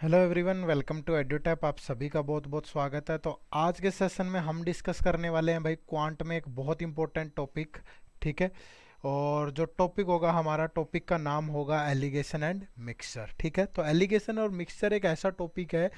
Hello everyone, welcome to Edutap. आप सभी का बहुत बहुत स्वागत है। तो आज के सेशन में हम डिस्कस करने वाले हैं भाई क्वांट में एक बहुत इंपॉर्टेंट टॉपिक। ठीक है। और जो टॉपिक होगा, हमारा टॉपिक का नाम होगा एलिगेशन एंड मिक्सचर। ठीक है। तो एलिगेशन और मिक्सचर एक ऐसा टॉपिक है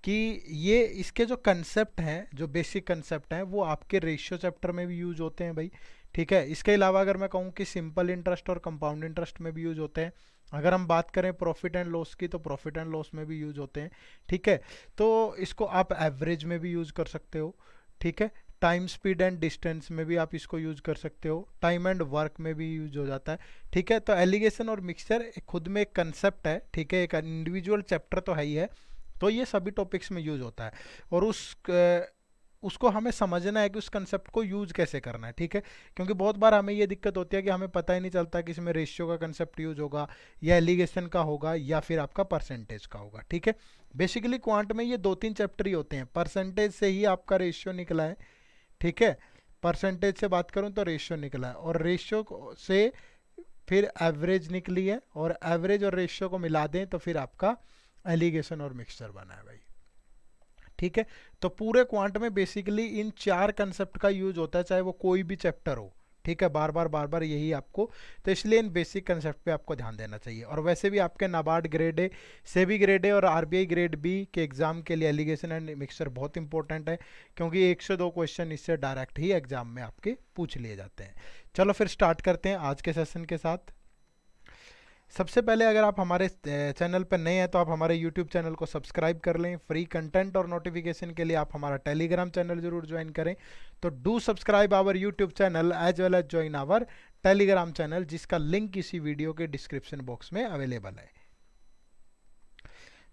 कि ये इसके जो कंसेप्ट हैं, जो बेसिक कंसेप्ट हैं, वो आपके रेशियो चैप्टर में भी यूज होते हैं भाई। ठीक है। इसके अलावा अगर मैं कहूँ कि सिंपल इंटरेस्ट और कंपाउंड इंटरेस्ट में भी यूज होते हैं। अगर हम बात करें प्रॉफिट एंड लॉस की, तो प्रॉफिट एंड लॉस में भी यूज होते हैं। ठीक है। तो इसको आप एवरेज में भी यूज कर सकते हो। ठीक है। टाइम स्पीड एंड डिस्टेंस में भी आप इसको यूज कर सकते हो। टाइम एंड वर्क में भी यूज हो जाता है। ठीक है। तो एलिगेशन और मिक्सचर खुद में एक कंसेप्ट है। ठीक है। एक इंडिविजुअल चैप्टर तो है ही है। तो ये सभी टॉपिक्स में यूज होता है। और उसको हमें समझना है कि उस कंसेप्ट को यूज कैसे करना है। ठीक है। क्योंकि बहुत बार हमें ये दिक्कत होती है कि हमें पता ही नहीं चलता कि इसमें रेशियो का कंसेप्ट यूज होगा, या एलिगेशन का होगा, या फिर आपका परसेंटेज का होगा। ठीक है। बेसिकली क्वांट में ये दो तीन चैप्टर ही होते हैं। परसेंटेज से ही आपका रेशियो निकला है। ठीक है। परसेंटेज से बात करूं तो रेशियो निकला है, और रेशियो से फिर एवरेज निकली है, और एवरेज और रेशियो को मिला दें तो फिर आपका एलिगेशन और मिक्सचर बना है भाई। ठीक है। तो पूरे क्वांट में बेसिकली इन चार कंसेप्ट का यूज होता है, चाहे वो कोई भी चैप्टर हो। ठीक है। बार बार यही आपको, तो इसलिए इन बेसिक कंसेप्ट पे आपको ध्यान देना चाहिए। और वैसे भी आपके NABARD grade A, SEBI grade A और आरबीआई ग्रेड बी के एग्जाम के लिए एलिगेशन एंड मिक्सचर बहुत इंपॉर्टेंट है, क्योंकि 102 क्वेश्चन इससे डायरेक्ट ही एग्जाम में आपके पूछ लिए जाते हैं। चलो फिर स्टार्ट करते हैं आज के सेशन के साथ। सबसे पहले अगर आप हमारे चैनल पर नए हैं तो आप हमारे यूट्यूब चैनल को सब्सक्राइब कर लें। फ्री कंटेंट और नोटिफिकेशन के लिए आप हमारा टेलीग्राम चैनल जरूर ज्वाइन करें। तो do subscribe our YouTube channel as well as join our Telegram channel, जिसका लिंक इसी वीडियो के डिस्क्रिप्शन बॉक्स में अवेलेबल है।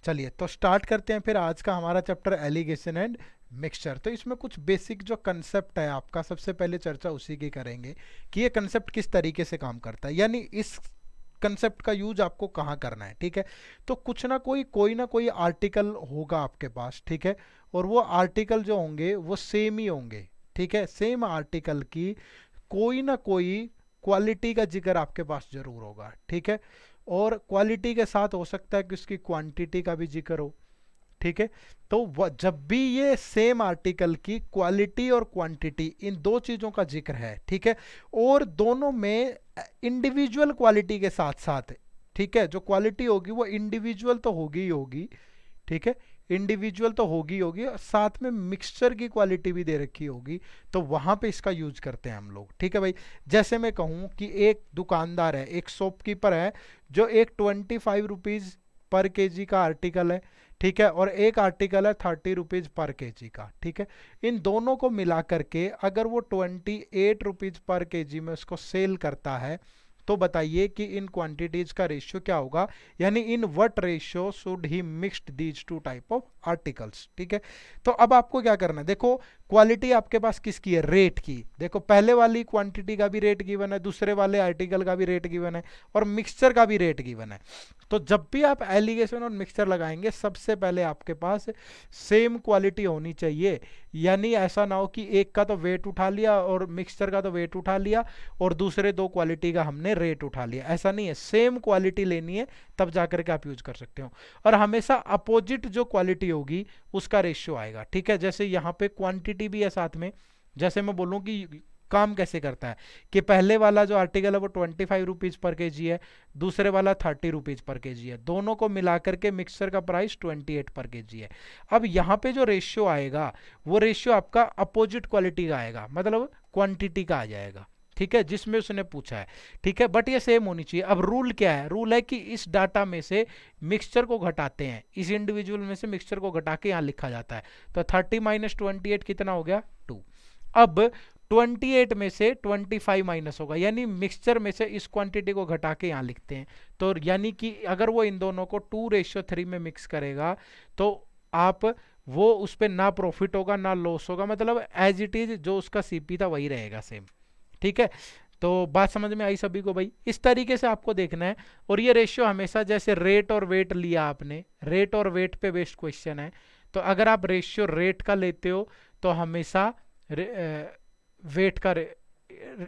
चलिए तो स्टार्ट करते हैं फिर आज का हमारा चैप्टर एलिगेशन एंड मिक्सचर। तो इसमें कुछ बेसिक जो कंसेप्ट है आपका, सबसे पहले चर्चा उसी की करेंगे कि ये कंसेप्ट किस तरीके से काम करता है, यानी इस कंसेप्ट का यूज आपको कहाँ करना है। ठीक है। तो कुछ ना कोई आर्टिकल होगा आपके पास। ठीक है। और वो आर्टिकल जो होंगे वो सेम ही होंगे। ठीक है। सेम आर्टिकल की कोई ना कोई क्वालिटी का जिक्र आपके पास जरूर होगा। ठीक है। और क्वालिटी के साथ हो सकता है कि उसकी क्वांटिटी का भी जिक्र हो। ठीक है। तो जब भी ये सेम आर्टिकल की क्वालिटी और क्वांटिटी, इन दो चीजों का जिक्र है। ठीक है। और दोनों में इंडिविजुअल क्वालिटी के साथ साथ, ठीक है, जो क्वालिटी होगी वो इंडिविजुअल तो होगी ही होगी। ठीक है। इंडिविजुअल तो होगी होगी, और साथ में मिक्सचर की क्वालिटी भी दे रखी होगी। तो वहां पे इसका यूज करते हैं हम लोग। ठीक है भाई। जैसे मैं कहूं कि एक दुकानदार है, एक शॉपकीपर है, जो एक 25 रुपीज पर केजी का आर्टिकल है। ठीक है। और एक आर्टिकल है 30 रुपीज पर केजी का। ठीक है। इन दोनों को मिला करके अगर वो 28 रुपीज पर केजी में उसको सेल करता है, तो बताइए कि इन क्वांटिटीज का रेशियो क्या होगा, यानी इन what ratio should he mixed these two type of articles. ठीक है। तो अब आपको क्या करना है, देखो क्वालिटी आपके पास किसकी है, रेट की। देखो पहले वाली क्वांटिटी का भी रेट गिवन है, दूसरे वाले आर्टिकल का भी रेट गिवन है, और मिक्सचर का भी रेट गिवन है। तो जब भी आप एलिगेशन और मिक्सचर लगाएंगे, सबसे पहले आपके पास सेम क्वालिटी होनी चाहिए। यानी ऐसा ना हो कि एक का तो वेट उठा लिया और मिक्सचर का तो वेट उठा लिया, और दूसरे दो क्वालिटी का हमने रेट उठा लिया। ऐसा नहीं है, सेम क्वालिटी लेनी है, तब जाकर के आप यूज कर सकते हो। और हमेशा अपोजिट जो क्वालिटी होगी उसका रेशियो आएगा। ठीक है। जैसे यहाँ पे क्वांटिटी भी है साथ में। जैसे मैं बोलूँ कि काम कैसे करता है, कि पहले वाला जो आर्टिकल है वो 25 रुपीज पर केजी है, दूसरे वाला 30 रुपीज पर केजी है, दोनों को मिलाकर के मिक्सर का प्राइस 28 पर केजी है। अब यहाँ पे जो रेशियो आएगा, वो रेशियो आपका अपोजिट क्वालिटी का आएगा, मतलब क्वांटिटी का आ जाएगा। ठीक है, जिसमें उसने पूछा है। ठीक है। बट ये सेम होनी चाहिए। अब रूल क्या है, रूल है कि इस डाटा में से मिक्सचर को घटाते हैं, इस इंडिविजुअल में से मिक्सचर को घटा के यहाँ लिखा जाता है। तो 30 माइनस 28 कितना हो गया, 2। अब 28 में से 25 माइनस होगा, यानी मिक्सचर में से इस क्वांटिटी को घटा के यहाँ लिखते हैं। तो यानी कि अगर वो इन दोनों को 2:3 में मिक्स करेगा, तो आप वो उस पर ना प्रॉफिट होगा ना लॉस होगा, मतलब एज इट इज जो उसका सीपी था वही रहेगा सेम। ठीक है। तो बात समझ में आई सभी को भाई, इस तरीके से आपको देखना है। और ये रेशियो हमेशा, जैसे रेट और वेट लिया आपने, रेट और वेट पे बेस्ड क्वेश्चन है, तो अगर आप रेशियो रेट का लेते हो तो हमेशा वेट का,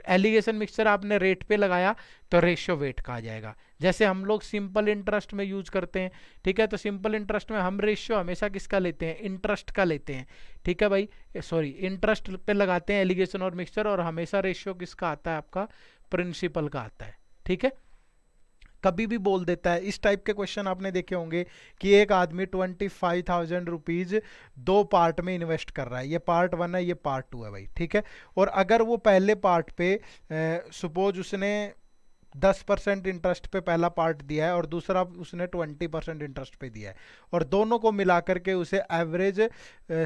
एलिगेशन मिक्सचर आपने रेट पे लगाया तो रेशियो वेट का आ जाएगा। जैसे हम लोग सिंपल इंटरेस्ट में यूज करते हैं, ठीक है, तो सिंपल इंटरेस्ट में हम रेशियो हमेशा किसका लेते हैं, इंटरेस्ट का लेते हैं, ठीक है भाई, सॉरी इंटरेस्ट पे लगाते हैं एलिगेशन और मिक्सचर, और हमेशा रेशियो किसका आता है, आपका प्रिंसिपल का आता है, ठीक है। कभी भी बोल देता है, इस टाइप के क्वेश्चन आपने देखे होंगे कि एक आदमी 25,000 रुपीज 2 पार्ट में इन्वेस्ट कर रहा है, ये पार्ट 1 है, ये पार्ट 2 है भाई, ठीक है। और अगर वो पहले पार्ट पे सपोज उसने 10% इंटरेस्ट पे पहला पार्ट दिया है और दूसरा उसने 20% इंटरेस्ट पे दिया है, और दोनों को मिला करके उसे एवरेज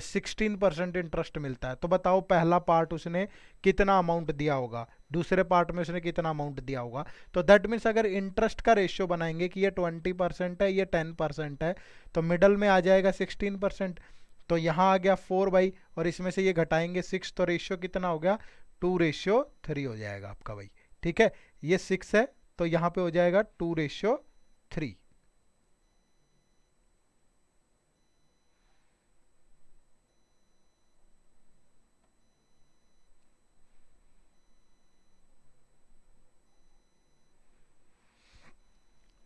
16% इंटरेस्ट मिलता है, तो बताओ पहला पार्ट उसने कितना अमाउंट दिया होगा, दूसरे पार्ट में उसने कितना अमाउंट दिया होगा। तो दैट मीन्स अगर इंटरेस्ट का रेशियो बनाएंगे कि ये 20% है, ये 10% है, तो मिडल में आ जाएगा 16%, तो यहाँ आ गया 4 बाई, और इसमें से ये घटाएंगे 6, तो रेशियो कितना हो गया, 2:3 हो जाएगा आपका भाई, ठीक है। ये 6 है तो यहां पे हो जाएगा 2:3।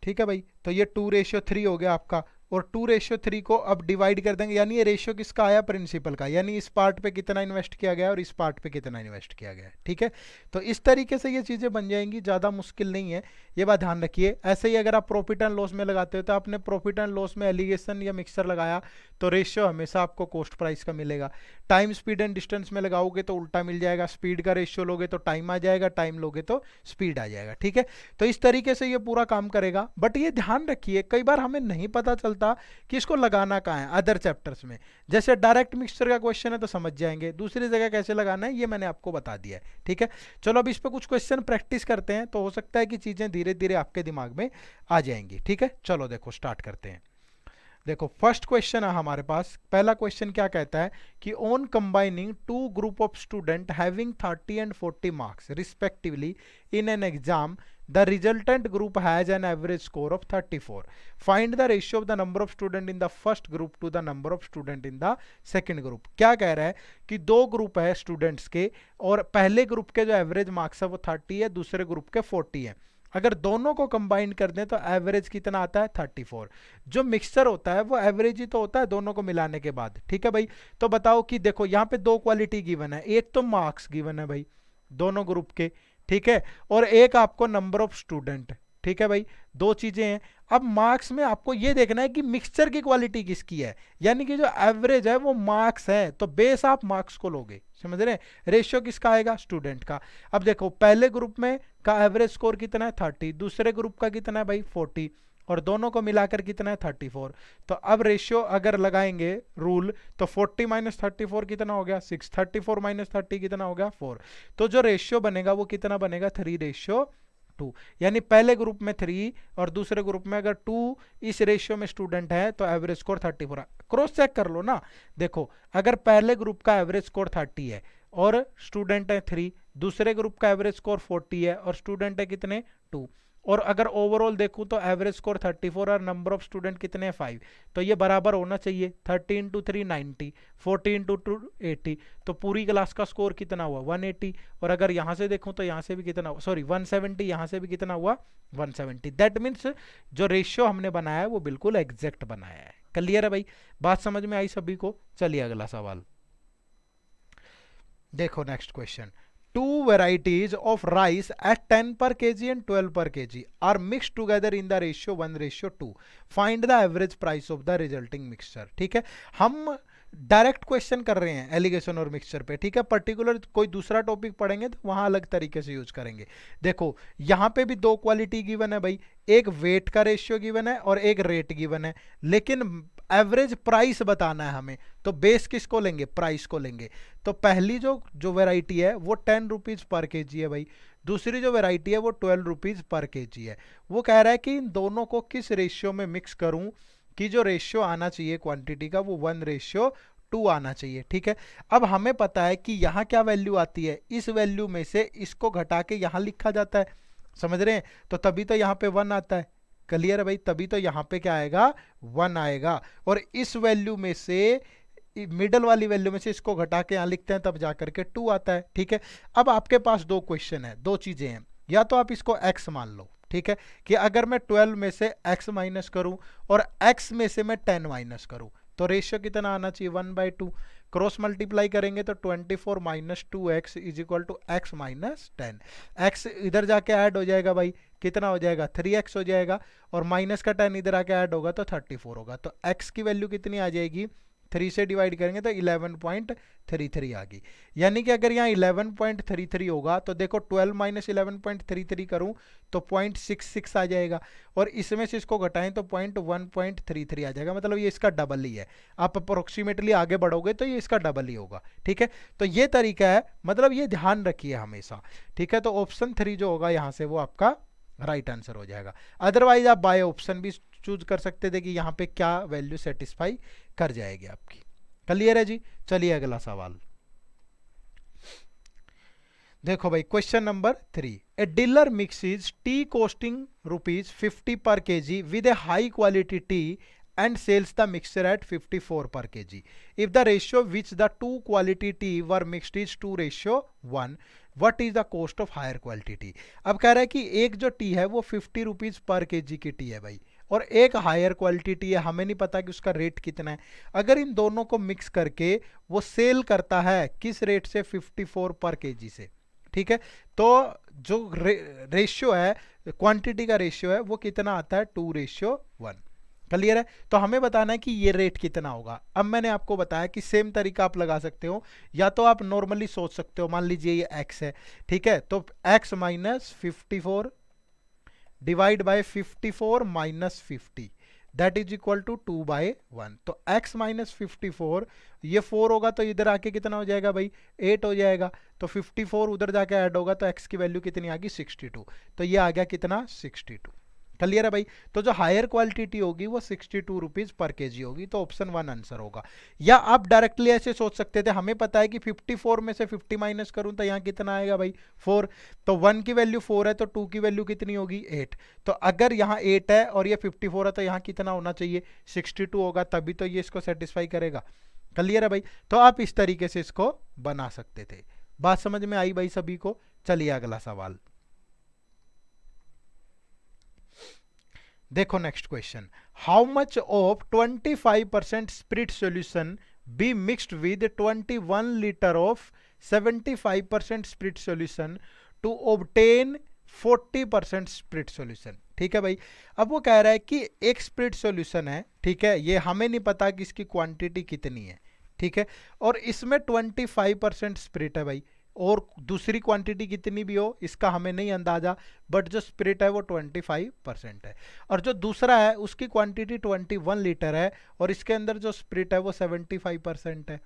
ठीक है भाई, तो ये 2:3 हो गया आपका, और 2:3 को अब डिवाइड कर देंगे, यानी ये रेशियो किसका आया, प्रिंसिपल का, यानी इस पार्ट पे कितना इन्वेस्ट किया गया और इस पार्ट पे कितना इन्वेस्ट किया गया, ठीक है। तो इस तरीके से ये चीज़ें बन जाएंगी, ज़्यादा मुश्किल नहीं है, ये बात ध्यान रखिए। ऐसे ही अगर आप प्रॉफिट एंड लॉस में लगाते हो, तो आपने प्रॉफिट एंड लॉस में एलिगेशन या मिक्सर लगाया तो रेशियो हमेशा आपको कॉस्ट प्राइस का मिलेगा। टाइम स्पीड एंड डिस्टेंस में लगाओगे तो उल्टा मिल जाएगा, स्पीड का रेशियो लोगे तो टाइम आ जाएगा, टाइम लोगे तो स्पीड आ जाएगा, ठीक है। तो इस तरीके से ये पूरा काम करेगा। बट ये ध्यान रखिए, कई बार हमें नहीं पता चलता कि इसको लगाना कहाँ है अदर चैप्टर्स में। जैसे डायरेक्ट मिक्सचर का क्वेश्चन है तो समझ जाएंगे, दूसरी जगह कैसे लगाना है ये मैंने आपको बता दिया है, ठीक है। चलो अब इस पर कुछ क्वेश्चन प्रैक्टिस करते हैं, तो हो सकता है कि चीजें धीरे धीरे आपके दिमाग में आ जाएंगी, ठीक है। चलो देखो स्टार्ट करते हैं। देखो फर्स्ट क्वेश्चन है हमारे पास, पहला क्वेश्चन क्या कहता है कि on combining two group of student having 30 and 40 marks respectively in an exam, the resultant group has an average score of 34. Find the ratio of the number of student in the first group to the number of student in the second group. क्या कह रहा है कि दो group है students के, और पहले ग्रुप के जो एवरेज मार्क्स है वो 30 है, दूसरे ग्रुप के 40 है। अगर दोनों को कंबाइन कर दें तो एवरेज कितना आता है, 34। जो मिक्सचर होता है वो एवरेज ही तो होता है दोनों को मिलाने के बाद, ठीक है भाई। तो बताओ कि देखो यहाँ पे दो क्वालिटी गिवन है, एक तो मार्क्स गिवन है भाई दोनों ग्रुप के, ठीक है, और एक आपको नंबर ऑफ स्टूडेंट, ठीक है भाई, दो चीजें हैं। अब मार्क्स में आपको ये देखना है कि मिक्सचर की क्वालिटी किसकी है, यानी कि जो एवरेज है वो मार्क्स है, तो बेस आप मार्क्स को लोगे, समझ रहे हैं। रेशियो किसका आएगा, स्टूडेंट का। अब देखो पहले ग्रुप में का एवरेज स्कोर कितना है, 30, दूसरे ग्रुप का कितना है भाई, 40, और दोनों को मिलाकर कितना है, 34। तो अब रेशियो अगर लगाएंगे रूल, तो 40 माइनस 34 कितना हो गया, 6, 34 माइनस 30 कितना हो गया, 4। तो जो रेशियो बनेगा वो कितना बनेगा, 3:2, यानी पहले ग्रुप में 3 और दूसरे ग्रुप में अगर 2 इस रेशियो में स्टूडेंट है तो एवरेज स्कोर 34। क्रॉस चेक कर लो ना, देखो अगर पहले ग्रुप का एवरेज स्कोर 30 है और स्टूडेंट है 3, दूसरे ग्रुप का एवरेज स्कोर 40 है और स्टूडेंट है कितने, 2, और अगर ओवरऑल देखूं तो एवरेज स्कोर 34 और नंबर ऑफ स्टूडेंट कितने हैं, 5, तो ये बराबर होना चाहिए। 30 इंटू 3 90, 40 इंटू 2 80, तो पूरी क्लास का स्कोर कितना हुआ, 180। और अगर यहां से देखूं तो यहां से भी कितना, सॉरी 170, यहां से भी कितना हुआ, 170। दैट मीन्स जो रेशियो हमने बनाया है वो बिल्कुल एग्जैक्ट बनाया है। क्लियर है भाई, बात समझ में आई सभी को। चलिए अगला सवाल देखो, next question. Two varieties of rice at 10 per kg and 12 per kg are mixed together in the ratio 1:2. Find the average price of the resulting mixture. ठीक है, हम डायरेक्ट क्वेश्चन कर रहे हैं एलिगेशन और मिक्सचर पे, ठीक है। पर्टिकुलर कोई दूसरा टॉपिक पढ़ेंगे तो वहां अलग तरीके से यूज करेंगे। देखो यहां पे भी दो क्वालिटी गिवन है भाई, एक वेट का रेशियो गिवन है और एक रेट गिवन है, लेकिन एवरेज प्राइस बताना है हमें, तो बेस किसको लेंगे, प्राइस को लेंगे। तो पहली जो वैरायटी है वो 10 रुपीज पर केजी है भाई, दूसरी जो वैरायटी है वो 12 रुपीज पर केजी है। वो कह रहा है कि इन दोनों को किस रेशियो में मिक्स करूं कि जो रेशियो आना चाहिए क्वांटिटी का वो 1:2 आना चाहिए, ठीक है। अब हमें पता है कि यहाँ क्या वैल्यू आती है, इस वैल्यू में से इसको घटा के यहाँ लिखा जाता है, समझ रहे हैं। तो तभी तो यहाँ पे 1 आता है, क्लियर है भाई, तभी तो यहाँ पे क्या आएगा, 1 आएगा। और इस वैल्यू में से, मिडल वाली वैल्यू में से इसको घटा के यहाँ लिखते हैं तब जाकर के 2 आता है, ठीक है। अब आपके पास दो क्वेश्चन है, दो चीजें हैं, या तो आप इसको x मान लो, ठीक है, कि अगर मैं 12 में से x माइनस करूं और x में से मैं 10 माइनस करूं तो रेशियो कितना आना चाहिए, 1/2। क्रॉस मल्टीप्लाई करेंगे तो 24 minus 2x is equal to x minus 10। x इधर जाके ऐड हो जाएगा भाई, कितना हो जाएगा, 3x हो जाएगा, और माइनस का 10 इधर आके ऐड होगा तो 34 होगा। तो x की वैल्यू कितनी आ जाएगी, 3 से डिवाइड करेंगे तो 11.33 आ गई। यानी कि अगर यहाँ 11.33 होगा तो देखो 12 माइनस 11.33 करूँ तो 0.66 आ जाएगा, और इसमें से इसको घटाएं तो 0.133 आ जाएगा, मतलब ये इसका डबल ही है। आप अप्रोक्सीमेटली आगे बढ़ोगे तो ये इसका डबल ही होगा। ठीक है, तो ये तरीका है, मतलब ये ध्यान रखिए हमेशा। ठीक है, तो ऑप्शन 3 जो होगा यहाँ से वो आपका राइट आंसर हो जाएगा। अदरवाइज आप बाय ऑप्शन भी चूज कर सकते थे कि यहाँ पे क्या वैल्यू सेटिस्फाई कर जाएगी आपकी। क्लियर है जी। चलिए अगला सवाल देखो भाई, question number 3। A dealer mixes T costing ₹50 पर KG with A high quality T and sells the mixture at 54 per kg. If the ratio which the two quality tea were mixed is 2:1, what is the cost of higher quality tea? अब कह रहा है कि एक जो T है वो 50 rupees per KG की टी है भाई, और एक हायर क्वालिटी टी है, हमें नहीं पता कि उसका रेट कितना है। अगर इन दोनों को मिक्स करके वो सेल करता है किस रेट से, 54 पर केजी से। ठीक है, तो जो रेशियो है, क्वांटिटी का रेशियो है, वो कितना आता है, 2:1। क्लियर है, तो हमें बताना है कि ये रेट कितना होगा। अब मैंने आपको बताया कि सेम तरीका आप लगा सकते हो, या तो आप नॉर्मली सोच सकते हो, मान लीजिए ये x है, ठीक है, तो x minus 54 divide by 54 minus 50 that is equal to 2/1। तो x माइनस 54, ये 4 होगा तो इधर आके कितना हो जाएगा भाई, 8 हो जाएगा, तो 54 उधर जाके ऐड होगा तो x की वैल्यू कितनी आ गई, 62। तो ये आ गया कितना, 62। क्लियर है भाई, तो जो हायर क्वालिटी टी होगी वो 62 रुपीज पर केजी होगी, तो ऑप्शन 1 आंसर होगा। या आप डायरेक्टली ऐसे सोच सकते थे, हमें पता है कि 54 में से 50 माइनस करूं तो यहाँ कितना आएगा भाई, 4। तो 1 की वैल्यू 4 है तो 2 की वैल्यू कितनी होगी, 8। तो अगर यहाँ 8 है और ये 54 है तो यहाँ कितना होना चाहिए, 62 होगा, तभी तो ये इसको सेटिस्फाई करेगा। क्लियर है भाई, तो आप इस तरीके से इसको बना सकते थे। बात समझ में आई भाई सभी को। चलिए अगला सवाल देखो, next question. How much of 25% spirit solution be mixed with 21 litre of 75% spirit solution to obtain 40% spirit solution. ठीक है भाई, अब वो कह रहा है कि एक स्पिरिट सॉल्यूशन है, ठीक है, ये हमें नहीं पता कि इसकी क्वांटिटी कितनी है, ठीक है, और इसमें 25% स्पिरिट है भाई, और दूसरी क्वांटिटी कितनी भी हो इसका हमें नहीं अंदाजा, बट जो स्पिरिट है वो 25% है, और जो दूसरा है उसकी क्वांटिटी 21 लीटर है, और इसके अंदर जो स्पिरिट है वो 75% है।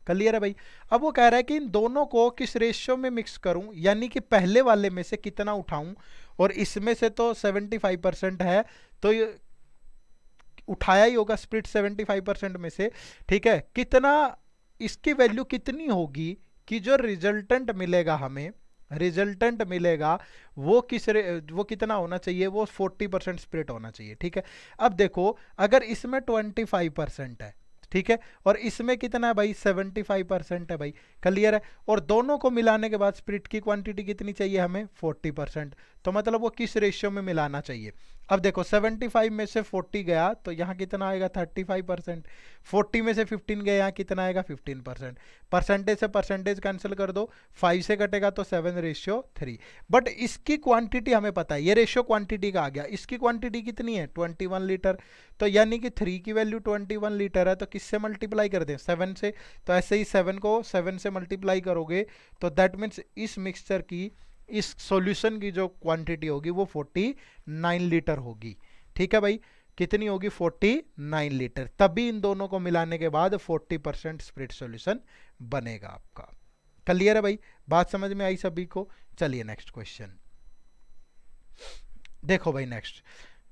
क्लियर है भाई, अब वो कह रहा है कि इन दोनों को किस रेशियो में मिक्स करूं, यानी कि पहले वाले में से कितना उठाऊं, और इसमें से तो 75% है तो ये उठाया ही होगा स्पिरिट 75% में से, ठीक है, कितना इसकी वैल्यू कितनी होगी कि जो रिजल्टेंट मिलेगा हमें, रिजल्टेंट मिलेगा वो वो कितना होना चाहिए, वो 40% स्पिरिट होना चाहिए। ठीक है, अब देखो अगर इसमें 25% है, ठीक है, और इसमें कितना है भाई, 75% है भाई। क्लियर है, और दोनों को मिलाने के बाद स्पिरिट की क्वांटिटी कितनी चाहिए हमें, 40%। तो मतलब वो किस रेशियो में मिलाना चाहिए। अब देखो 75 में से 40 गया तो यहाँ कितना आएगा, 35%। 40 में से 15 गया, यहाँ कितना आएगा, 15%। परसेंटेज से परसेंटेज कैंसिल कर दो, 5 से कटेगा तो 7:3। बट इसकी क्वांटिटी हमें पता है, ये रेशियो क्वांटिटी का आ गया, इसकी क्वांटिटी कितनी है, 21 लीटर। तो यानी कि 3 की वैल्यू 21 लीटर है, तो किससे मल्टीप्लाई कर दें, 7 से। तो ऐसे ही 7 को 7 से मल्टीप्लाई करोगे तो दैट मीन्स इस मिक्सचर की, इस सॉल्यूशन की जो क्वांटिटी होगी वो 49 लीटर होगी। ठीक है भाई, कितनी होगी, 49 लीटर। तभी इन दोनों को मिलाने के बाद 40% स्पिरिट सॉल्यूशन बनेगा आपका। क्लियर है भाई, बात समझ में आई सभी को। चलिए नेक्स्ट क्वेश्चन देखो भाई, next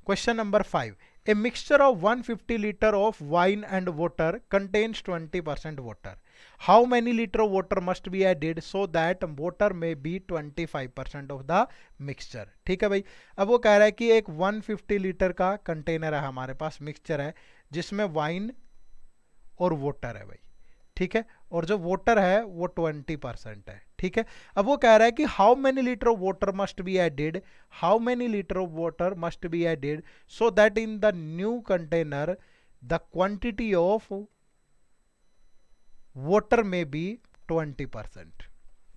question number 5। A mixture of 150 liter of wine and water contains 20% water. How many liter of water must be added so that water may be 25% of the mixture? ठीक है भाई, अब वो कह रहा है कि एक 150 लीटर का कंटेनर है हमारे पास, मिक्सचर है जिसमें वाइन और वाटर है भाई। ठीक है, और जो वाटर है वो 20% है। ठीक है। अब वो कह रहा है कि how many litre of water must be added, how many litre of water must be added so that in the new container the quantity of water may be 20%।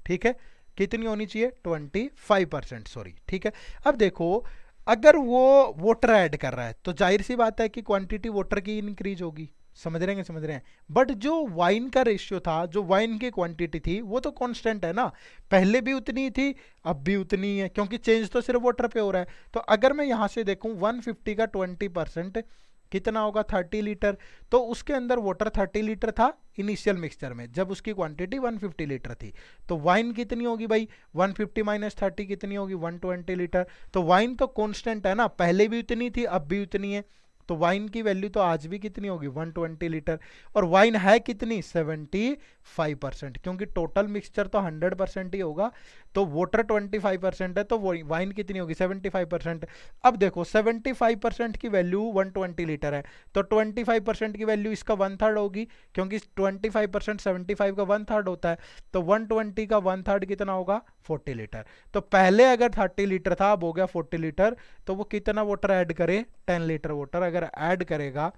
ठीक है, कितनी होनी चाहिए? 25%, सॉरी। ठीक है, अब देखो अगर वो वाटर ऐड कर रहा है तो जाहिर सी बात है कि क्वांटिटी वाटर की इंक्रीज होगी। समझ रहे हैं, समझ रहे हैं। बट जो वाइन का रेशियो था, जो वाइन की क्वांटिटी थी, वो तो कांस्टेंट है ना, पहले भी उतनी थी अब भी उतनी ही है, क्योंकि चेंज तो सिर्फ वाटर पे हो रहा है। तो अगर मैं यहां से देखूं 150 का 20% कितना होगा? 30 लीटर। तो उसके अंदर वाटर 30 लीटर था इनिशियल मिक्सचर में, जब उसकी क्वांटिटी 150 लीटर थी। तो वाइन कितनी होगी भाई? 150 माइनस 30 कितनी होगी? 120 लीटर। तो वाइन तो कांस्टेंट है ना, पहले भी उतनी थी अब भी उतनी है। तो वाइन की वैल्यू तो आज भी कितनी होगी? 120 लीटर। और वाइन है कितनी? 75%, क्योंकि टोटल मिक्सचर तो 100% ही होगा। तो वाटर 25% है, तो वाइन कितनी होगी? 75%। अब देखो 75% की वैल्यू 120 लीटर है, तो 25% की वैल्यू इसका 1/3 होगी, क्योंकि 25% 75 का 1/3 होता है। तो 120 का 1/3 कितना होगा? 40 लीटर। तो पहले अगर 30 लीटर था, अब हो गया 40 लीटर। तो वो कितना वाटर ऐड करे? 10 लीटर वाटर अगर ऐड करेगा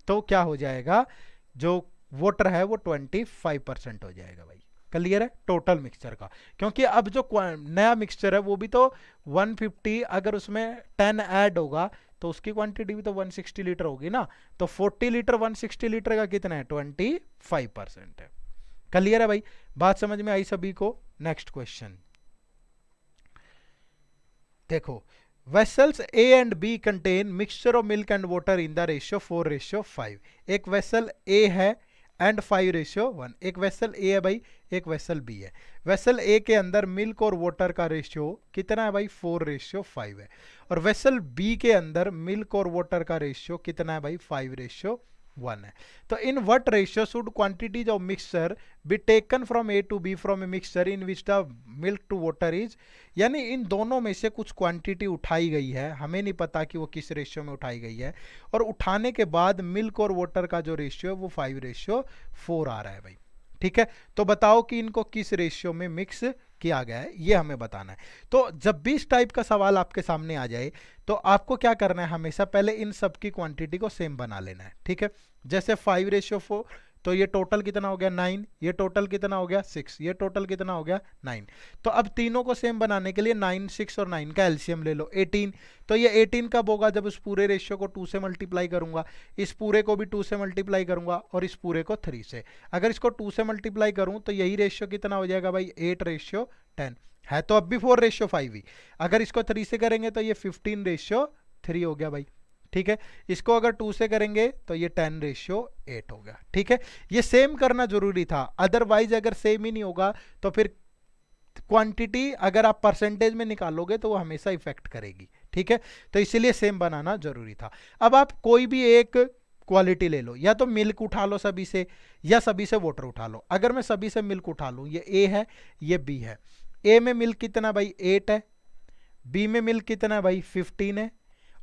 तो क्या हो जाएगा? जो वाटर है वो 25% हो जाएगा भाई। क्लियर है टोटल मिक्सचर का, क्योंकि अब जो नया मिक्सचर है वो भी तो 150, अगर उसमें 10 ऐड होगा तो उसकी क्वांटिटी भी तो 160 लीटर होगी ना। तो 40 लीटर 160 लीटर का कितना है? 25% है। क्लियर है भाई, बात समझ में आई सभी को? नेक्स्ट क्वेश्चन देखो, vessels A and B contain mixture of milk and water in the ratio 4:5। एक वेसल ए है एंड 5:1। एक वेसल ए है भाई, एक वेसल बी है। वेसल ए के अंदर मिल्क और वाटर का रेशियो कितना है भाई? 4:5 है। और वेसल बी के अंदर मिल्क और वाटर का रेशियो कितना है भाई? 5:1 है। तो in what ratio should quantities of mixture be taken from A to B from a mixture in which the milk to water is, यानी इन दोनों में से कुछ क्वांटिटी उठाई गई है, हमें नहीं पता कि वो किस रेशियो में उठाई गई है, और उठाने के बाद मिल्क और वाटर का जो रेशियो है वो 5:4 आ रहा है भाई। ठीक है, तो बताओ कि इनको किस रेशियो में मिक्स किया गया है, ये हमें बताना है। तो जब भी इस टाइप का सवाल आपके सामने आ जाए तो आपको क्या करना है? हमेशा पहले इन सब की क्वांटिटी को सेम बना लेना है। ठीक है, जैसे 5:4, तो ये टोटल कितना हो गया? 9। ये टोटल कितना हो गया? 6। ये टोटल कितना हो गया? 9। तो अब तीनों को सेम बनाने के लिए 9, 6 और 9 का एलसीएम ले लो, 18। तो ये 18 कब होगा? जब उस पूरे रेशियो को 2 से मल्टीप्लाई करूंगा, इस पूरे को भी 2 से मल्टीप्लाई करूंगा, और इस पूरे को 3 से। अगर इसको 2 से मल्टीप्लाई करूं तो यही रेशियो कितना हो जाएगा भाई? 8:10 है। तो अब भी 4:5 ही। अगर इसको 3 से करेंगे तो ये 15:3 हो गया भाई। ठीक है, इसको अगर 2 से करेंगे तो ये 10:8 हो गया। ठीक है, ये सेम करना जरूरी था, अदरवाइज अगर सेम ही नहीं होगा तो फिर क्वांटिटी अगर आप परसेंटेज में निकालोगे तो वो हमेशा इफेक्ट करेगी। ठीक है, तो इसीलिए सेम बनाना जरूरी था। अब आप कोई भी एक क्वालिटी ले लो, या तो मिल्क उठा लो सभी से, या सभी से वाटर उठा लो। अगर मैं सभी से मिल्क उठा लूं, ये ए है ये बी है। ए में मिल्क कितना भाई? 8 है। बी में मिल्क कितना है भाई? 15 है।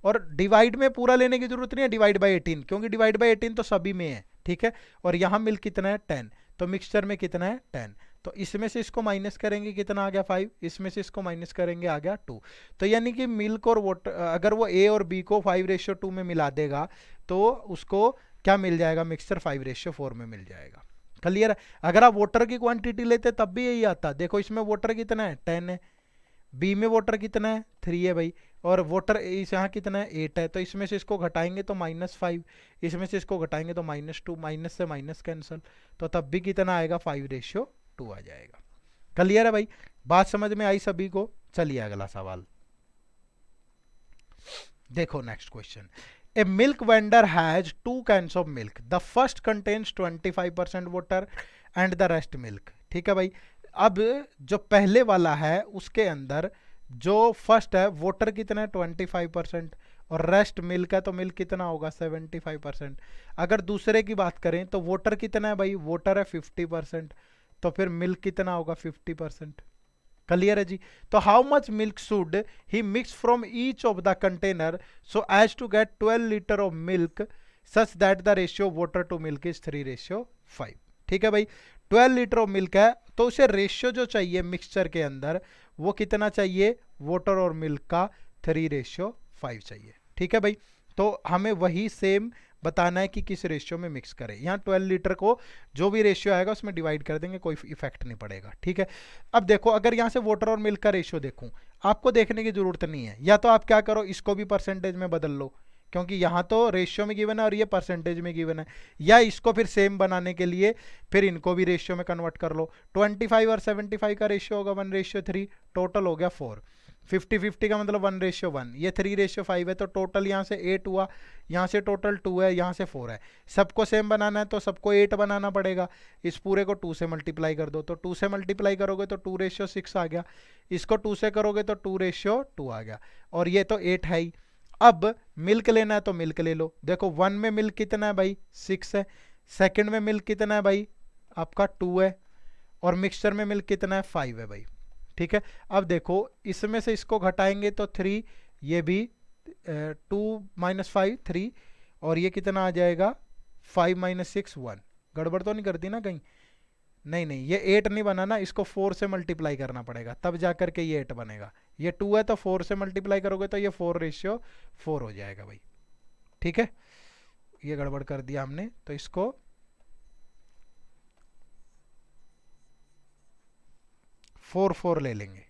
और डिवाइड में पूरा लेने की जरूरत नहीं है, डिवाइड बाई 18, क्योंकि डिवाइड बाई 18 तो सभी में है। ठीक है, और यहां मिल्क कितना है? 10। तो मिक्सचर में कितना है? 10। तो इसमें से इसको माइनस करेंगे, कितना आ गया? 5। इसमें से इसको माइनस करेंगे, आ गया 2। तो यानी कि मिल्क और वाटर, अगर वो ए और बी को 5:2 में मिला देगा तो उसको क्या मिल जाएगा? मिक्सचर 5:4 में मिल जाएगा। क्लियर है? अगर आप वाटर की क्वांटिटी लेते तब भी यही आता। देखो इसमें वाटर कितना है? 10 है। बी में वाटर कितना है? 3 है भाई। और वाटर इस यहाँ कितना है? 8 है। तो इसमें से इसको घटाएंगे तो -5, इसमें से इसको घटाएंगे तो -2, माइनस से माइनस कैंसिल, तो तब भी कितना आएगा? 5:2 आ जाएगा। क्लियर है भाई, बात समझ में आई सभी को? चलिए अगला सवाल देखो। Next question, A milk vendor has 2 cans of milk, the first contains 25% water and the rest milk. ठीक है भाई, अब जो पहले वाला है उसके अंदर जो फर्स्ट है वाटर कितना है? 25%, और रेस्ट मिल्क है तो मिल्क कितना होगा? 75%। अगर दूसरे की बात करें तो वाटर कितना है भाई? वाटर है 50%, तो फिर मिल्क कितना होगा? 50%। क्लियर है जी? तो how much milk should he mix from each of the container so as to get 12 litre of milk such that the ratio water to milk is 3:5। ठीक है भाई, 12 लीटर ऑफ मिल्क है, तो उसे रेशियो जो चाहिए मिक्सचर के अंदर वो कितना चाहिए, वाटर और मिल्क का 3:5 चाहिए। ठीक है भाई, तो हमें वही सेम बताना है कि किस रेशियो में मिक्स करें। यहाँ 12 लीटर को जो भी रेशियो आएगा उसमें डिवाइड कर देंगे, कोई इफेक्ट नहीं पड़ेगा। ठीक है, अब देखो अगर यहाँ से वाटर और मिल्क का रेशियो देखूं, आपको देखने की जरूरत नहीं है, या तो आप क्या करो इसको भी परसेंटेज में बदल लो, क्योंकि यहाँ तो रेशियो में गिवन है और ये परसेंटेज में गिवन है, या इसको फिर सेम बनाने के लिए फिर इनको भी रेशियो में कन्वर्ट कर लो। 25 और 75 का रेशियो होगा 1:3, टोटल हो गया 4। 50-50 का मतलब 1:1, ये 3:5 है, तो टोटल यहाँ से 8 हुआ, यहाँ से टोटल 2 है, यहाँ से 4 है। सबको सेम बनाना है तो सबको 8 बनाना पड़ेगा, इस पूरे को 2 से मल्टीप्लाई कर दो, तो 2 से मल्टीप्लाई करोगे तो 2:6 आ गया, इसको 2 से करोगे तो 2:2 आ गया, और ये तो 8 है ही। अब मिल्क लेना है तो मिल्क ले लो, देखो 1 में मिल्क कितना है भाई 6 है, सेकंड में मिल्क कितना है भाई आपका 2 है, और मिक्सचर में मिल्क कितना है 5 है भाई। ठीक है, अब देखो इसमें से इसको घटाएंगे तो 3, ये भी 2 - 5 3, और ये कितना आ जाएगा 5 - 6 1। गड़बड़ तो नहीं कर दी ना कहीं? नहीं नहीं, ये 8 नहीं बना ना, इसको 4 से मल्टीप्लाई करना पड़ेगा तब जाकर के ये 8 बनेगा। ये 2 है तो 4 से मल्टीप्लाई करोगे तो ये 4:4 हो जाएगा भाई। ठीक है, ये गड़बड़ कर दिया हमने, तो इसको 4 ले लेंगे।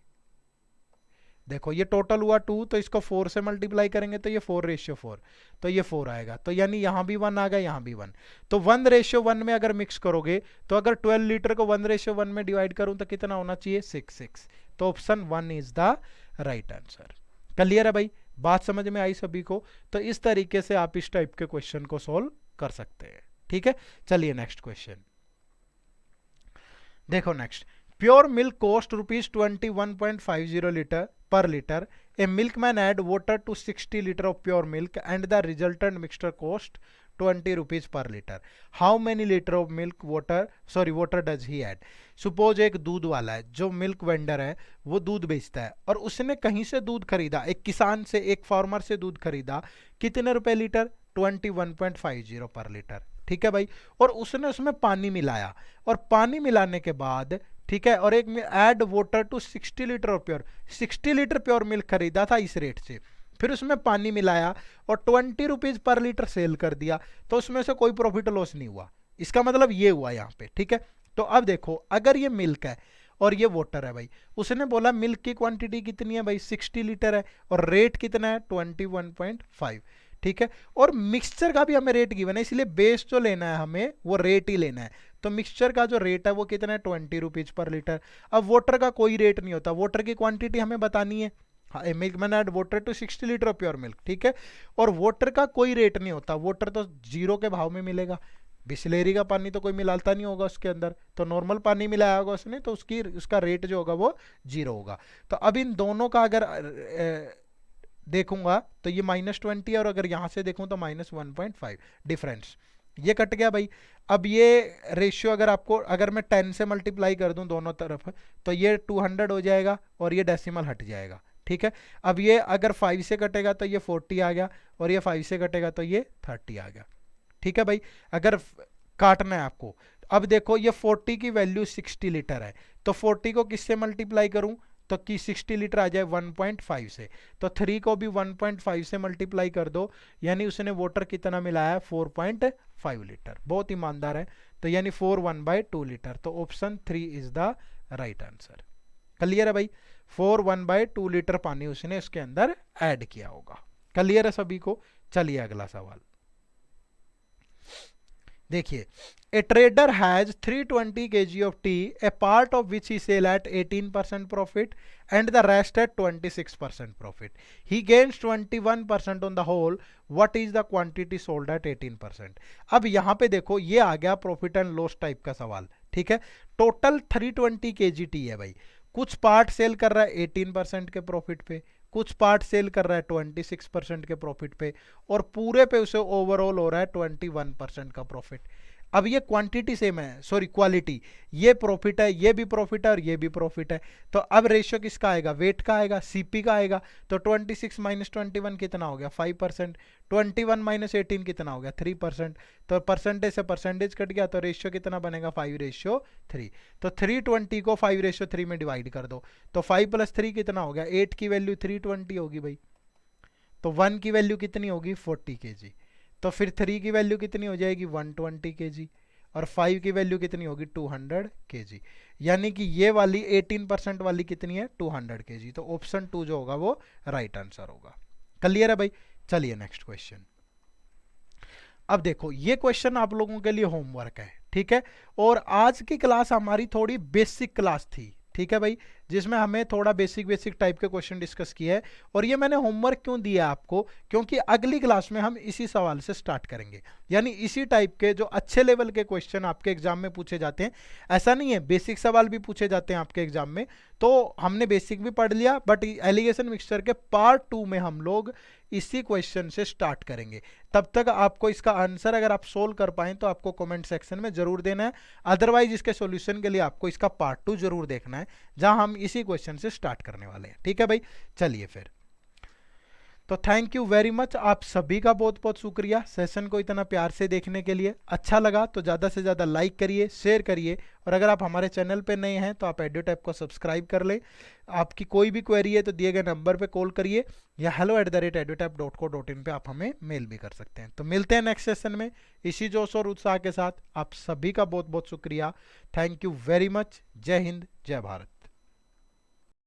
देखो ये टोटल हुआ 2, तो इसको 4 से मल्टीप्लाई करेंगे तो ये 4:4, तो ये 4 आएगा, तो यानी यहाँ भी 1 आ गया, यहाँ भी 1। तो 1:1 में अगर मिक्स करोगे तो अगर 12 लीटर को 1:1 में डिवाइड करूं तो कितना होना चाहिए 6। तो option 1 is the right answer. Clear है भाई, बात समझ में आई सभी को? तो इस तरीके से आप इस टाइप के क्वेश्चन को सोल्व कर सकते हैं। ठीक है, चलिए नेक्स्ट क्वेश्चन देखो। Next, pure milk cost ₹21.50 per liter. A milkman add water to 60 liter of pure milk and the resultant mixture cost ₹20 per liter. How many liter of milk water does he add? Suppose एक दूध वाला है, जो milk vendor है वो दूध बेचता है, और उसने कहीं से दूध खरीदा, एक किसान से, एक फार्मर से दूध खरीदा, कितने रुपए लीटर? 21.50 पर लीटर। ठीक है भाई, और उसने उसमें पानी मिलाया, और पानी मिलाने के बाद ठीक है, और एक में add water to 60 litre of pure, 60 litre pure milk खरीदा था इस रेट से, फिर उसमें पानी मिलाया और 20 रुपीज पर लीटर सेल कर दिया, तो उसमें से कोई प्रॉफिट लॉस नहीं हुआ। इसका मतलब ये हुआ यहाँ पे। ठीक है, तो अब देखो अगर ये मिल्क है और ये वाटर है भाई, उसने बोला मिल्क की क्वांटिटी कितनी है भाई 60 लीटर है, और रेट कितना है 21.5। ठीक है, और मिक्सचर का भी हमें रेट गिवन है, इसलिए बेस जो लेना है हमें वो रेट ही लेना है। तो मिक्सचर का जो रेट है वो कितना है 20 रुपीज पर लीटर। अब वाटर का कोई रेट नहीं होता, वाटर की क्वांटिटी हमें बतानी है, milkman add water to 60 litre of pure milk. ठीक है, और वाटर का कोई रेट नहीं होता, वाटर तो 0 के भाव में मिलेगा, बिस्लेरी का पानी तो कोई मिलाता नहीं होगा उसके अंदर, तो नॉर्मल पानी मिलाया होगा उसने, तो उसका रेट जो होगा वो 0 होगा। तो अब इन दोनों का अगर देखूंगा तो ये -20, और अगर यहां से देखूं तो -1.5 डिफरेंस, ये कट गया भाई। अब ये रेशियो अगर मैं 10 से मल्टीप्लाई कर दूं दोनों तरफ, तो ये 200 हो जाएगा और ये डेसिमल हट जाएगा। ठीक है, अब ये अगर 5 से कटेगा तो ये 40 आ गया, और ये 5 से कटेगा तो ये 30 आ गया। ठीक है भाई, अगर काटना है आपको, अब देखो ये 40 की वैल्यू 60 लीटर है, तो 40 को किससे मल्टीप्लाई करूं तो कि 60 लीटर आ जाए 1.5 से, तो 3 को भी 1.5 से मल्टीप्लाई कर दो, यानी उसने वाटर कितना मिलाया 4.5 लीटर। बहुत ईमानदार है, तो यानी 4/1/2 लीटर, तो option 3 is the right answer. Clear है भाई, 4/1/2 लीटर पानी उसने इसके अंदर ऐड किया होगा। क्लियर है सभी को? चलिए अगला सवाल देखिए। A trader has 320 kg of tea, a part of which he sell at 18% profit and the rest at 26% profit. He gains 21% on the whole, what is the quantity sold at 18%। अब यहाँ पे देखो ये आ गया प्रॉफिट एंड लॉस टाइप का सवाल। ठीक है, टोटल 320 kg टी है भाई, कुछ पार्ट सेल कर रहा है 18% के प्रॉफिट पे, कुछ पार्ट सेल कर रहा है 26% के प्रॉफिट पे, और पूरे पे उसे ओवरऑल हो रहा है 21% का प्रॉफिट। अब ये क्वांटिटी सेम है, सॉरी क्वालिटी, ये प्रॉफिट है, ये भी प्रॉफिट है और ये भी प्रॉफिट है, तो अब रेशियो किसका आएगा? वेट का आएगा, सीपी का आएगा। तो 26 - 21 कितना हो गया 5%, 21 माइनस 18 कितना हो गया 3%, तो परसेंटेज से परसेंटेज कट गया, तो रेशियो कितना बनेगा 5:3। तो 320 को 5:3 में डिवाइड कर दो, तो 5 + 3 कितना हो गया, 8 की वैल्यू 320 होगी भाई, तो 1 की वैल्यू कितनी होगी 40 kg, तो फिर 3 की वैल्यू कितनी हो जाएगी 120 kg, और 5 की वैल्यू कितनी होगी 200 kg, यानी कि ये वाली 18% वाली कितनी है 200 kg, तो ऑप्शन 2 जो होगा वो राइट आंसर होगा। क्लियर है भाई। चलिए नेक्स्ट क्वेश्चन। अब देखो ये क्वेश्चन आप लोगों के लिए होमवर्क है, ठीक है, और आज की क्लास हमारी थोड़ी बेसिक क्लास थी, ठीक है भाई, जिसमें हमें थोड़ा बेसिक टाइप के क्वेश्चन डिस्कस किया है। और ये मैंने होमवर्क क्यों दिया आपको, क्योंकि अगली क्लास में हम इसी सवाल से स्टार्ट करेंगे, यानी इसी टाइप के जो अच्छे लेवल के क्वेश्चन आपके एग्जाम में पूछे जाते हैं। ऐसा नहीं है, बेसिक सवाल भी पूछे जाते हैं आपके एग्जाम में, तो हमने बेसिक भी पढ़ लिया, बट एलिगेशन मिक्सचर के पार्ट 2 में हम लोग इसी क्वेश्चन से स्टार्ट करेंगे। तब तक आपको इसका आंसर अगर आप सोल्व कर पाएं तो आपको कमेंट सेक्शन में जरूर देना है, अदरवाइज इसके सॉल्यूशन के लिए आपको इसका पार्ट 2 जरूर देखना है, जहां हम इसी क्वेश्चन से स्टार्ट करने वाले हैं, ठीक है भाई। चलिए फिर, तो थैंक यू वेरी मच, आप सभी का बहुत बहुत शुक्रिया सेशन को इतना प्यार से देखने के लिए। अच्छा लगा तो ज़्यादा से ज़्यादा लाइक करिए, शेयर करिए, और अगर आप हमारे चैनल पे नए हैं तो आप एड्यूटैप को सब्सक्राइब कर लें। आपकी कोई भी क्वेरी है तो दिए गए नंबर पे कॉल करिए, या hello@edutap.co.in पे आप हमें मेल भी कर सकते हैं। तो मिलते हैं नेक्स्ट सेशन में इसी जोश और उत्साह के साथ। आप सभी का बहुत बहुत शुक्रिया, थैंक यू वेरी मच। जय हिंद, जय भारत।